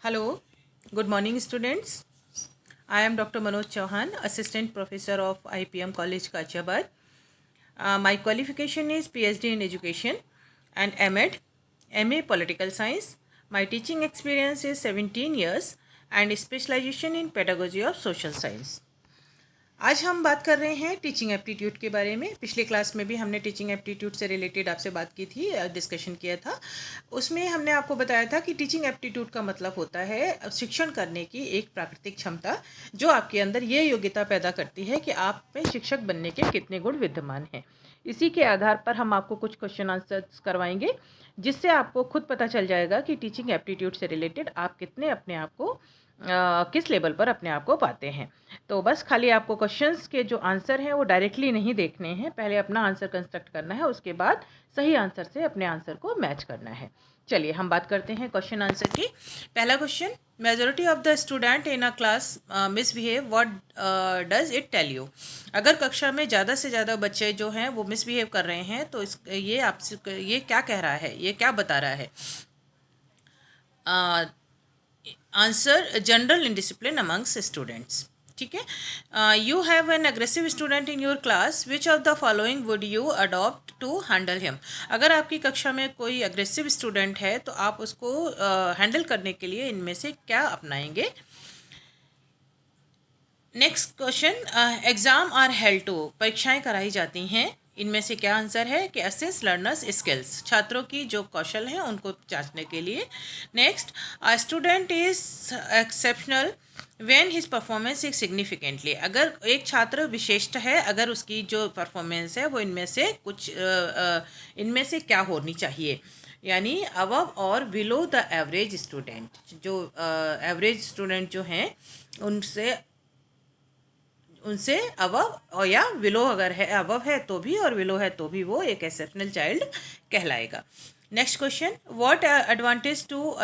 Hello, good morning, students. I am Dr. Manoj Chauhan, Assistant Professor of IPM College, Ghaziabad. My qualification is PhD in Education and MEd, MA Political Science. My teaching experience is 17 years and specialization in Pedagogy of Social Science. आज हम बात कर रहे हैं teaching aptitude के बारे में। पिछले क्लास में भी हमने टीचिंग एप्टीट्यूड से रिलेटेड आपसे बात की थी, डिस्कशन किया था। उसमें हमने आपको बताया था कि टीचिंग एप्टीट्यूड का मतलब होता है शिक्षण करने की एक प्राकृतिक क्षमता, जो आपके अंदर ये योग्यता पैदा करती है कि आप में शिक्षक बनने के कितने गुण विद्यमान हैं। इसी के आधार पर हम आपको कुछ क्वेश्चन आंसर्स करवाएंगे, जिससे आपको खुद पता चल जाएगा कि टीचिंग एप्टीट्यूड से रिलेटेड आप कितने अपने आप को किस लेवल पर अपने आप को पाते हैं। तो बस खाली आपको क्वेश्चंस के जो आंसर हैं वो डायरेक्टली नहीं देखने हैं, पहले अपना आंसर कंस्ट्रक्ट करना है, उसके बाद सही आंसर से अपने आंसर को मैच करना है। चलिए हम बात करते हैं क्वेश्चन आंसर की। पहला question, majority of the student in a class misbehave, what does it tell you. अगर कक्षा में ज़्यादा से ज़्यादा बच्चे जो हैं वो मिसबिहेव कर रहे हैं तो ये आपसे ये क्या कह रहा है, ये क्या बता रहा है। Answer, general indiscipline amongst students. ठीक है। You have an aggressive student in your class, which of the following would you adopt to handle him. अगर आपकी कक्षा में कोई अग्रेसिव स्टूडेंट है तो आप उसको हैंडल करने के लिए इनमें से क्या अपनाएंगे। Next question, exam are held to, परीक्षाएं कराई जाती हैं, इनमें से क्या आंसर है कि असेस लर्नर्स स्किल्स, छात्रों की जो कौशल हैं उनको जांचने के लिए। Next, a student is exceptional when his performance is significantly, अगर एक छात्र विशिष्ट है, अगर उसकी जो परफॉर्मेंस है वो इनमें से कुछ इनमें से क्या होनी चाहिए, यानी अबव और बिलो द एवरेज स्टूडेंट। जो एवरेज स्टूडेंट जो हैं उनसे उनसे अबव और या विलो, अगर है अबव है तो भी और विलो है तो भी वो एक एक्सेप्शनल चाइल्ड कहलाएगा। Next question, what advantage to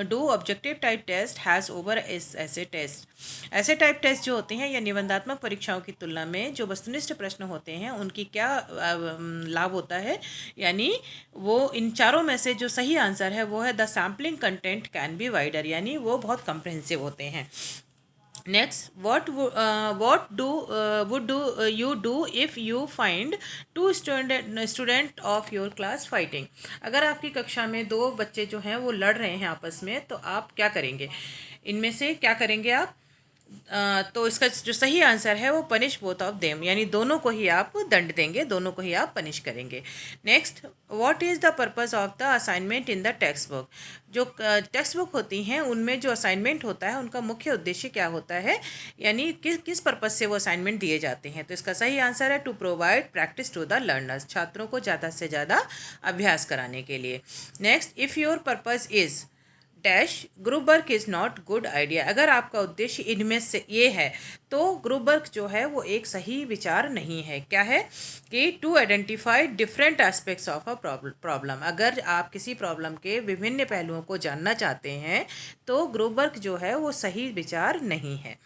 do objective type test has over ऐसे टेस्ट। ऐसे टाइप टेस्ट जो होते हैं या निबंधात्मक परीक्षाओं की तुलना में जो वस्तुनिष्ठ प्रश्न होते हैं उनकी क्या लाभ होता है, यानी वो इन चारों में से जो सही आंसर है वो है the sampling content can be wider, यानी वो बहुत कंप्रहेंसिव होते हैं। Next, what would you do if you find two student of your class fighting। अगर आपकी कक्षा में दो बच्चे जो हैं वो लड़ रहे हैं आपस में तो आप क्या करेंगे, इनमें से क्या करेंगे आप। तो इसका जो सही आंसर है वो पनिश बोथ ऑफ देम, यानी दोनों को ही आप दंड देंगे, दोनों को ही आप पनिश करेंगे। Next, what is the purpose of the assignment in the text book. जो टेक्स्ट बुक होती हैं उनमें जो असाइनमेंट होता है उनका मुख्य उद्देश्य क्या होता है, यानी किस किस पर्पस से वो असाइनमेंट दिए जाते हैं। तो इसका सही आंसर है to provide practice to the learners, छात्रों को ज़्यादा से ज़्यादा अभ्यास कराने के लिए। Next, if your purpose is dash group work is not good idea, अगर आपका उद्देश्य इनमें से ये है तो ग्रुप वर्क जो है वो एक सही विचार नहीं है। क्या है कि to identify different aspects of a problem, अगर आप किसी प्रॉब्लम के विभिन्न पहलुओं को जानना चाहते हैं तो ग्रुप वर्क जो है वो सही विचार नहीं है।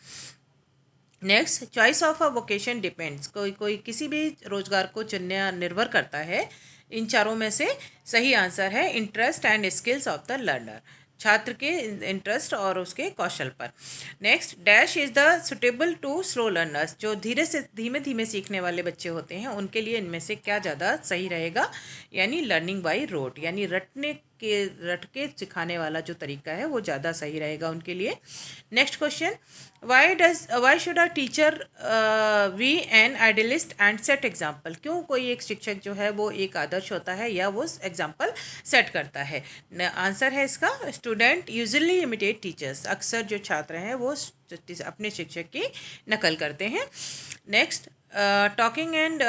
Next, choice of a vocation depends, कोई कोई किसी भी रोजगार को चुनना निर्भर करता है। इन चारों में से सही आंसर है interest and skills of the learner, छात्र के इंटरेस्ट और उसके कौशल पर। Next, dash is the suitable to slow learners, जो धीमे धीमे सीखने वाले बच्चे होते हैं उनके लिए इनमें से क्या ज़्यादा सही रहेगा, यानी लर्निंग बाई रोट, यानी रट के सिखाने वाला जो तरीका है वो ज़्यादा सही रहेगा उनके लिए। Next question, why should a teacher be an idealist and set example, क्यों कोई एक शिक्षक जो है वो एक आदर्श होता है या वो एग्जाम्पल सेट करता है। आंसर है इसका, स्टूडेंट यूजुअली इमिटेट टीचर्स, अक्सर जो छात्र हैं वो अपने शिक्षक की नकल करते हैं। Next, talking and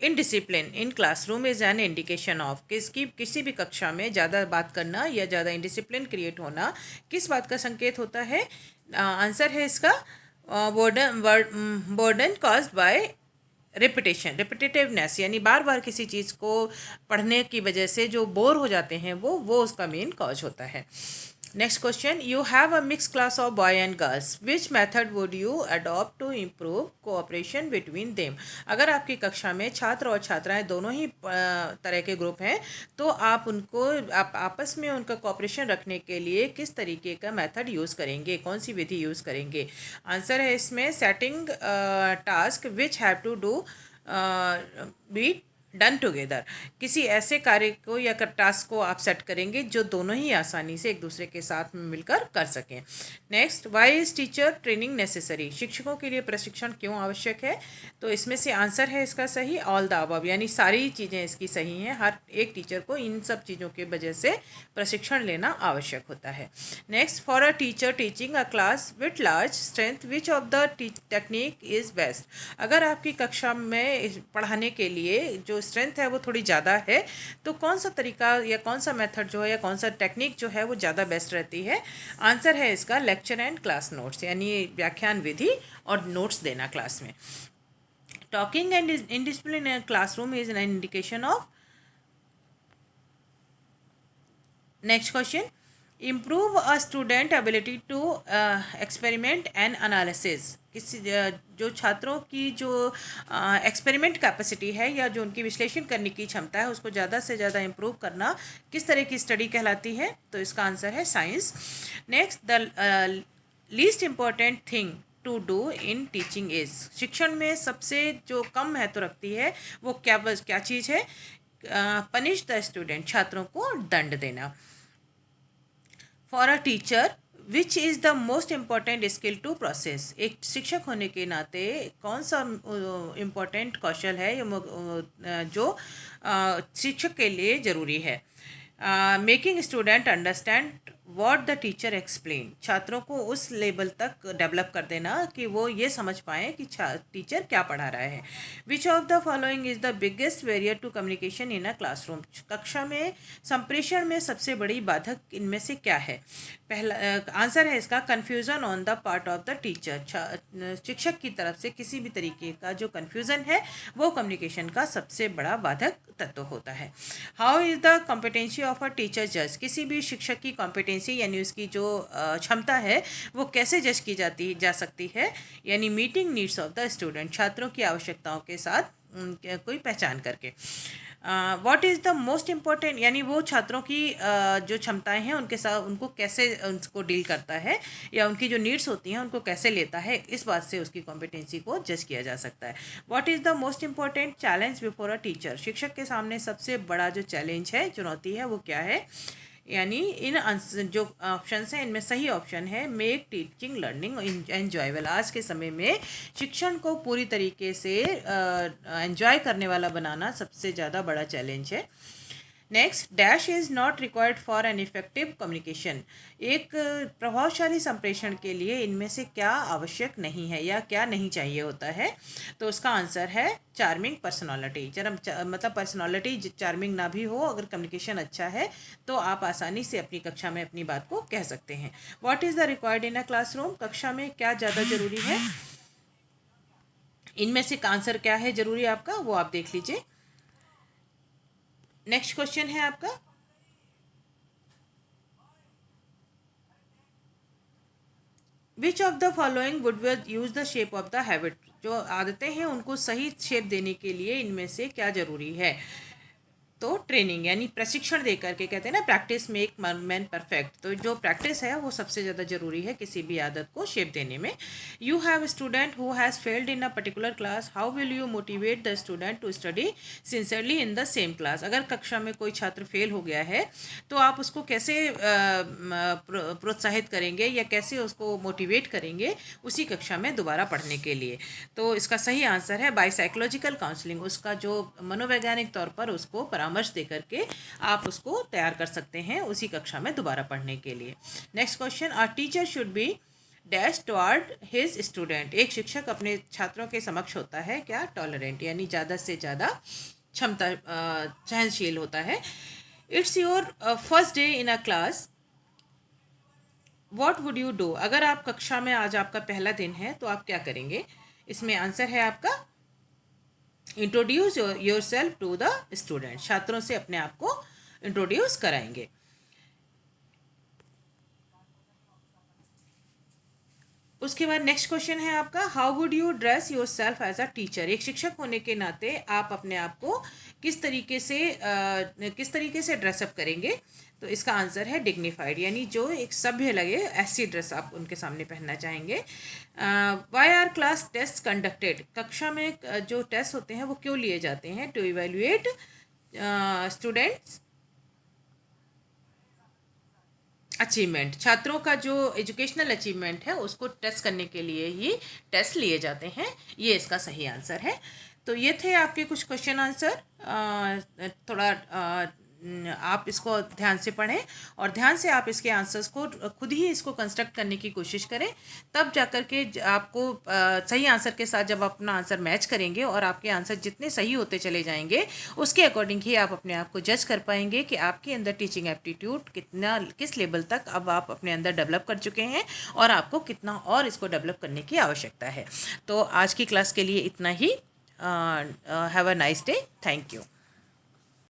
indiscipline in classroom is an indication of, किसी भी कक्षा में ज़्यादा बात करना या ज़्यादा इनडिसिप्लिन क्रिएट होना किस बात का संकेत होता है। आंसर है इसका, बोर्डन कॉज्ड बाय रिपीटेटिवनेस, यानी बार बार किसी चीज़ को पढ़ने की वजह से जो बोर हो जाते हैं वो उसका मेन कॉज होता है। Next question, you have a mix class of boy and girls, which method would you adopt to improve cooperation between them. अगर आपकी कक्षा में छात्र और छात्राएं दोनों ही तरह के ग्रुप हैं, तो आप आपस में उनका कोऑपरेशन रखने के लिए किस तरीके का मेथड यूज़ करेंगे, कौन सी विधि यूज़ करेंगे। आंसर है इसमें setting task which have to do be done together. किसी ऐसे कार्य को या टास्क को आप सेट करेंगे जो दोनों ही आसानी से एक दूसरे के साथ में मिलकर कर सकें। Next, why is teacher training necessary, शिक्षकों के लिए प्रशिक्षण क्यों आवश्यक है। तो इसमें से आंसर है इसका सही ऑल द अबव, यानी सारी चीज़ें इसकी सही हैं। हर एक टीचर को इन सब चीज़ों की वजह से प्रशिक्षण लेना आवश्यक होता है। Next, for a teacher teaching a class with large strength which of the technique is best. अगर आपकी कक्षा में पढ़ाने के लिए जो स्ट्रेंथ है वो थोड़ी ज़्यादा है, तो कौन सा तरीका या कौन सा मेथड जो है या कौन सा टेक्निक जो है वो ज़्यादा बेस्ट रहती है। आंसर है इसका लेक्चर एंड क्लास नोट्स, यानी व्याख्यान विधि और नोट्स देना क्लास में। Talking and indiscipline in classroom is an indication of. Next question, improve a student ability to experiment and analysis. किसी जो छात्रों की जो एक्सपेरिमेंट कैपेसिटी है या जो उनकी विश्लेषण करने की क्षमता है, उसको ज़्यादा से ज़्यादा इम्प्रूव करना किस तरह की स्टडी कहलाती है। तो इसका आंसर है science. Next, the least important thing to do in teaching is. शिक्षण में सबसे जो कम महत्व रखती है वो क्या चीज़ है। पनिश द स्टूडेंट, छात्रों को दंड देना। For a teacher which is the most important skill to process. एक शिक्षक होने के नाते कौन सा इम्पॉर्टेंट कौशल है जो शिक्षक के लिए ज़रूरी है। Making student understand what the teacher explain, छात्रों को उस लेवल तक डेवलप कर देना कि वो ये समझ पाएँ कि टीचर क्या पढ़ा रहा है। Which of the following is the biggest barrier to communication in a classroom. कक्षा में संप्रेषण में सबसे बड़ी बाधक इनमें से क्या है। पहला आंसर है इसका confusion on the part of the teacher. शिक्षक की तरफ से किसी भी तरीके का जो कन्फ्यूज़न है वो कम्युनिकेशन का सबसे बड़ा बाधक तत्व होता है। How is the competency of a teacher जज। किसी भी शिक्षक की कॉम्पिटेंसी यानी उसकी जो क्षमता है वो कैसे जज की जा सकती है, यानी meeting needs of the student, छात्रों की आवश्यकताओं के साथ कोई पहचान करके। What is the most important, यानी वो छात्रों की जो क्षमताएं हैं उनके साथ उनको कैसे उनको डील करता है या उनकी जो नीड्स होती हैं उनको कैसे लेता है, इस बात से उसकी कॉम्पिटेंसी को जज किया जा सकता है। What is the most important challenge before a teacher. शिक्षक के सामने सबसे बड़ा जो चैलेंज है, चुनौती है, वो क्या है। यानी इन जो ऑप्शंस हैं इनमें सही ऑप्शन है मेक टीचिंग लर्निंग एन्जॉयबल। आज के समय में शिक्षण को पूरी तरीके से एन्जॉय करने वाला बनाना सबसे ज़्यादा बड़ा चैलेंज है। Next, dash is not required for an effective communication. एक प्रभावशाली संप्रेषण के लिए इनमें से क्या आवश्यक नहीं है या क्या नहीं चाहिए होता है। तो उसका आंसर है चार्मिंग पर्सनालिटी। मतलब पर्सनालिटी चार्मिंग ना भी हो, अगर कम्युनिकेशन अच्छा है तो आप आसानी से अपनी कक्षा में अपनी बात को कह सकते हैं। What is the required in a classroom. कक्षा में क्या ज़्यादा ज़रूरी है, इनमें से आंसर क्या है ज़रूरी आपका, वो आप देख लीजिए। नेक्स्ट क्वेश्चन है आपका, विच of the following would use the shape of the habit. जो आदतें हैं उनको सही शेप देने के लिए इनमें से क्या जरूरी है। तो ट्रेनिंग यानी प्रशिक्षण दे करके, कहते हैं ना प्रैक्टिस मेक मैन परफेक्ट, तो जो प्रैक्टिस है वो सबसे ज़्यादा ज़रूरी है किसी भी आदत को शेप देने में। You have student who has failed in a particular class, how will you motivate the student to study sincerely in the same class. अगर कक्षा में कोई छात्र फेल हो गया है तो आप उसको कैसे प्रोत्साहित करेंगे या कैसे उसको मोटिवेट करेंगे उसी कक्षा में दोबारा पढ़ने के लिए। तो इसका सही आंसर है बाय साइकोलॉजिकल काउंसलिंग। उसका जो मनोवैज्ञानिक तौर पर उसको परामर्श दे करके आप उसको तैयार कर सकते हैं उसी कक्षा में दोबारा पढ़ने के लिए। Next question, our teacher should be dash toward his student. एक शिक्षक अपने छात्रों के समक्ष होता है क्या, टॉलरेंट, यानी ज़्यादा से ज़्यादा क्षमता सहनशील होता है। It's your first day in a class, what would you do. अगर आप कक्षा में आज आपका पहला दिन है तो आप क्या करेंगे। इसमें आंसर है आपका introduce yourself to the student, छात्रों से अपने आप को इंट्रोड्यूस कराएंगे। उसके बाद नेक्स्ट क्वेश्चन है आपका, how would you dress yourself as a teacher. एक शिक्षक होने के नाते आप अपने आप को किस तरीके से ड्रेसअप करेंगे। तो इसका आंसर है डिग्निफाइड, यानी जो एक सभ्य लगे ऐसी ड्रेस आप उनके सामने पहनना चाहेंगे। Why are class test conducted, कक्षा में जो टेस्ट होते हैं वो क्यों लिए जाते हैं। टू इवेल्युएट स्टूडेंट्स अचीवमेंट, छात्रों का जो एजुकेशनल अचीवमेंट है उसको टेस्ट करने के लिए ही टेस्ट लिए जाते हैं। ये इसका सही आंसर है। तो ये थे आपके कुछ क्वेश्चन आंसर। थोड़ा आप इसको ध्यान से पढ़ें और ध्यान से आप इसके आंसर्स को खुद ही इसको कंस्ट्रक्ट करने की कोशिश करें। तब जाकर के आपको सही आंसर के साथ जब अपना आंसर मैच करेंगे और आपके आंसर जितने सही होते चले जाएंगे उसके अकॉर्डिंग ही आप अपने आप को जज कर पाएंगे कि आपके अंदर टीचिंग एप्टीट्यूड किस लेवल तक अब आप अपने अंदर डेवलप कर चुके हैं और आपको कितना और इसको डेवलप करने की आवश्यकता है। तो आज की क्लास के लिए इतना ही। Have a nice day. Thank you.